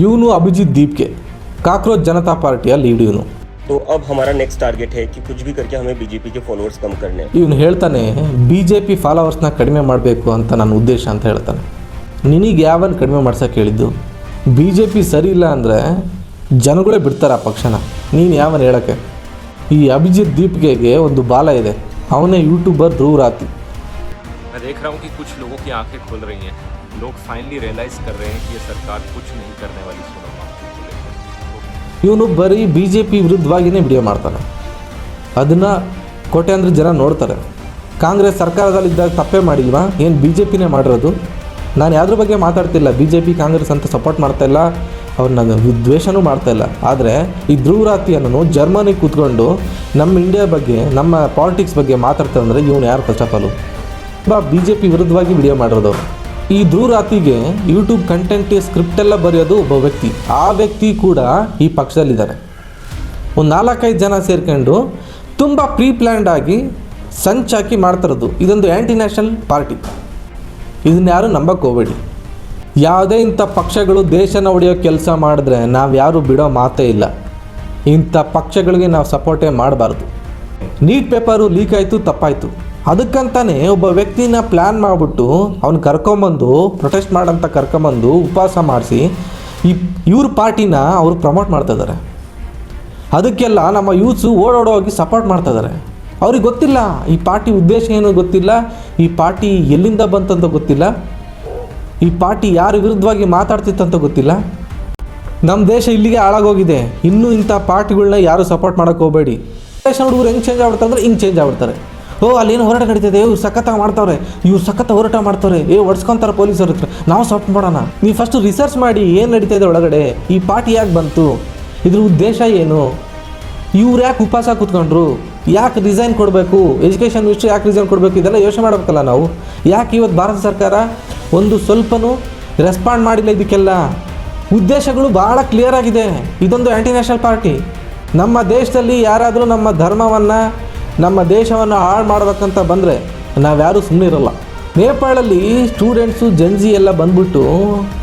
ಇವನು ಅಭಿಜಿತ್ ದೀಪ್ಗೆ ಕಾಕ್ರೋಚ್ ಜನತಾ ಪಾರ್ಟಿಯ ಲೀಡ್ ಇವನು. तो अब हमारा नेक्स्ट टारगेट है कि कुछ भी करके हमें बीजेपी के फॉलोअर्स कम करने हैं. ಇವನು ಹೇಳ್ತಾನೆ BJP ಫಾಲೋವರ್ಸ್ನ ಕಡಿಮೆ ಮಾಡಬೇಕು ಅಂತ ನನ್ನ ಉದ್ದೇಶ ಅಂತ ಹೇಳ್ತಾನೆ. ನಿನಗೆ ಯಾವನ್ ಕಡಿಮೆ ಮಾಡ್ಸೋಕೆ ಹೇಳಿದ್ದು? BJP ಸರಿ ಇಲ್ಲ ಅಂದರೆ ಜನಗಳೇ ಬಿಡ್ತಾರೆ ಆ ಪಕ್ಷನ. ನೀನು ಯಾವನ್ ಹೇಳೋಕ್ಕೆ? ಈ ಅಭಿಜಿತ್ ದೀಪ್ಗೆ ಒಂದು ಬಾಲ ಇದೆ, ಅವನೇ ಯೂಟ್ಯೂಬರ್ ಧ್ರುವ್ ರಾತಿ. मैं देख रहा हूँ कि कुछ लोगों की आंखें खुल रही हैं. लोग फाइनली रियलाइज़ कर रहे हैं कि ये सरकार कुछ नहीं करने वाली. ಇವನು ಬರೀ BJP ವಿರುದ್ಧವಾಗಿಯೇ ವಿಡಿಯೋ ಮಾಡ್ತಾನೆ. ಅದನ್ನು ಕೋಟ್ಯಾಂತರ ಜನ ನೋಡ್ತಾರೆ. ಕಾಂಗ್ರೆಸ್ ಸರ್ಕಾರದಲ್ಲಿದ್ದಾಗ ತಪ್ಪೇ ಮಾಡಿಲ್ವಾ? ಏನು BJPನೇ ಮಾಡಿರೋದು? ನಾನು ಯಾವ್ದ್ರ ಬಗ್ಗೆ ಮಾತಾಡ್ತಿಲ್ಲ. BJP ಕಾಂಗ್ರೆಸ್ ಅಂತ ಸಪೋರ್ಟ್ ಮಾಡ್ತಾಯಿಲ್ಲ, ಅವ್ರನ್ನ ದ್ವೇಷನೂ ಮಾಡ್ತಾಯಿಲ್ಲ. ಆದರೆ ಈ ಧ್ರುವ್ ರಾತಿ ಅನ್ನೋನು ಜರ್ಮನಿಗೆ ಕೂತ್ಕೊಂಡು ನಮ್ಮ ಇಂಡಿಯಾ ಬಗ್ಗೆ, ನಮ್ಮ ಪಾಲಿಟಿಕ್ಸ್ ಬಗ್ಗೆ ಮಾತಾಡ್ತಾರೆ ಅಂದರೆ ಇವನು ಯಾರು? ಫಸ್ಟ್ ಆಫ್ ಆಲು BJP ವಿರುದ್ಧವಾಗಿ ವಿಡಿಯೋ ಮಾಡಿರೋದವ್ರು. ಈ ಧ್ರುವ್ ರಾತಿಗೆ ಯೂಟ್ಯೂಬ್ ಕಂಟೆಂಟ್ ಸ್ಕ್ರಿಪ್ಟ್ ಎಲ್ಲ ಬರೆಯೋದು ಒಬ್ಬ ವ್ಯಕ್ತಿ. ಆ ವ್ಯಕ್ತಿ ಕೂಡ ಈ ಪಕ್ಷದಲ್ಲಿದ್ದಾರೆ. ಒಂದು 4-5 ಜನ ಸೇರ್ಕೊಂಡು ತುಂಬ ಪ್ರೀ ಪ್ಲ್ಯಾಂಡ್ ಆಗಿ ಸಂಚಾಕಿ ಮಾಡ್ತಿರೋದು. ಇದೊಂದು ಆ್ಯಂಟಿ ನ್ಯಾಷನಲ್ ಪಾರ್ಟಿ. ಇದನ್ನ ಯಾರು ನಂಬಕ್ಕೆ ಹೋಗಬೇಡಿ. ಯಾವುದೇ ಇಂಥ ಪಕ್ಷಗಳು ದೇಶನ ಹೊಡೆಯೋ ಕೆಲಸ ಮಾಡಿದ್ರೆ ನಾವು ಯಾರು ಬಿಡೋ ಮಾತೇ ಇಲ್ಲ. ಇಂಥ ಪಕ್ಷಗಳಿಗೆ ನಾವು ಸಪೋರ್ಟೇ ಮಾಡಬಾರ್ದು. ನೀಟ್ ಪೇಪರು ಲೀಕ್ ಆಯಿತು, ತಪ್ಪಾಯಿತು. ಅದಕ್ಕಂತಾನೆ ಒಬ್ಬ ವ್ಯಕ್ತಿನ ಪ್ಲ್ಯಾನ್ ಮಾಡಿಬಿಟ್ಟು ಅವ್ನು ಕರ್ಕೊಂಬಂದು ಪ್ರೊಟೆಸ್ಟ್ ಮಾಡೋಂಥ ಕರ್ಕೊಂಬಂದು ಉಪವಾಸ ಮಾಡಿಸಿ ಇವ್ರ ಪಾರ್ಟಿನ ಅವರು ಪ್ರಮೋಟ್ ಮಾಡ್ತಾಯಿದ್ದಾರೆ. ಅದಕ್ಕೆಲ್ಲ ನಮ್ಮ ಯೂತ್ಸು ಓಡೋಡೋಗಿ ಸಪೋರ್ಟ್ ಮಾಡ್ತಾಯಿದ್ದಾರೆ. ಅವ್ರಿಗೆ ಗೊತ್ತಿಲ್ಲ ಈ ಪಾರ್ಟಿ ಉದ್ದೇಶ ಏನು ಗೊತ್ತಿಲ್ಲ, ಈ ಪಾರ್ಟಿ ಎಲ್ಲಿಂದ ಬಂತಂತ ಗೊತ್ತಿಲ್ಲ, ಈ ಪಾರ್ಟಿ ಯಾರ ವಿರುದ್ಧವಾಗಿ ಮಾತಾಡ್ತಿತ್ತಂತ ಗೊತ್ತಿಲ್ಲ. ನಮ್ಮ ದೇಶ ಇಲ್ಲಿಗೆ ಹಾಳಾಗೋಗಿದೆ. ಇನ್ನೂ ಇಂಥ ಪಾರ್ಟಿಗಳನ್ನ ಯಾರು ಸಪೋರ್ಟ್ ಮಾಡೋಕ್ಕೆ ಹೋಗಬೇಡಿ. ದೇಶ ಹುಡುಗರು ಹೆಂಗೆ ಚೇಂಜ್ ಆಗ್ಬಿಡ್ತಾರೆ ಅಂದರೆ ಹಿಂಗೆ ಚೇಂಜ್ ಆಗ್ಬಿಡ್ತಾರೆ. ಅಲ್ಲೇನು ಹೋರಾಟ ನಡೀತಿದೆ, ಇವ್ರು ಸಖತ್ತಾಗಿ ಮಾಡ್ತಾವ್ರೆ, ಇವ್ರು ಸಖತ್ತ ಹೋರಾಟ ಮಾಡ್ತಾರೆ, ಹೊಡ್ಸ್ಕೊತಾರೆ ಪೊಲೀಸರ ಹತ್ರ, ನಾವು ಸಪೋರ್ಟ್ ಮಾಡೋಣ. ನೀವು ಫಸ್ಟು ರಿಸರ್ಚ್ ಮಾಡಿ ಏನು ನಡೀತಾ ಇದೆ ಒಳಗಡೆ, ಈ ಪಾರ್ಟಿ ಯಾಕೆ ಬಂತು, ಇದ್ರ ಉದ್ದೇಶ ಏನು, ಇವ್ರು ಯಾಕೆ ಉಪವಾಸ ಕೂತ್ಕೊಂಡ್ರು, ಯಾಕೆ ರಿಸೈನ್ ಕೊಡಬೇಕು, ಎಜುಕೇಷನ್ ಮಿನಿಸ್ಟ್ರಿ ಯಾಕೆ ರಿಸೈನ್ ಕೊಡಬೇಕು, ಇದೆಲ್ಲ ಯೋಚನೆ ಮಾಡಬೇಕಲ್ಲ ನಾವು. ಯಾಕೆ ಇವತ್ತು ಭಾರತ ಸರ್ಕಾರ ಒಂದು ಸ್ವಲ್ಪನೂ ರೆಸ್ಪಾಂಡ್ ಮಾಡಿಲ್ಲ ಇದಕ್ಕೆಲ್ಲ? ಉದ್ದೇಶಗಳು ಭಾಳ ಕ್ಲಿಯರ್ ಆಗಿದೆ. ಇದೊಂದು ಆ್ಯಂಟಿ ನ್ಯಾಷನಲ್ ಪಾರ್ಟಿ. ನಮ್ಮ ದೇಶದಲ್ಲಿ ಯಾರಾದರೂ ನಮ್ಮ ಧರ್ಮವನ್ನು, ನಮ್ಮ ದೇಶವನ್ನು ಹಾಳು ಮಾಡಬೇಕಂತ ಬಂದರೆ ನಾವ್ಯಾರೂ ಸುಮ್ಮನೆ ಇರೋಲ್ಲ. ನೇಪಾಳಲ್ಲಿ ಸ್ಟೂಡೆಂಟ್ಸು ಜನ್ಜಿ ಎಲ್ಲ ಬಂದ್ಬಿಟ್ಟು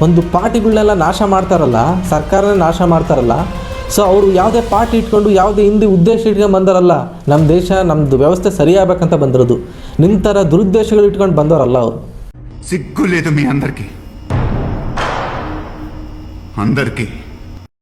ಒಂದು ಪಾರ್ಟಿಗಳನ್ನೆಲ್ಲ ನಾಶ ಮಾಡ್ತಾರಲ್ಲ, ಸರ್ಕಾರನೇ ನಾಶ ಮಾಡ್ತಾರಲ್ಲ. ಸೊ ಅವರು ಯಾವುದೇ ಪಾರ್ಟಿ ಇಟ್ಕೊಂಡು ಯಾವುದೇ ಹಿಂದೆ ಉದ್ದೇಶ ಇಟ್ಕೊಂಡು ಬಂದಾರಲ್ಲ. ನಮ್ಮ ದೇಶ, ನಮ್ಮದು ವ್ಯವಸ್ಥೆ ಸರಿಯಾಗಬೇಕಂತ ಬಂದಿರೋದು. ನಿಮ್ಮ ಥರ ದುರುದ್ದೇಶಗಳು ಇಟ್ಕೊಂಡು ಬಂದವರಲ್ಲ ಅವರು. ಸಿಗ್ಗುలేదు మీ అందరికీ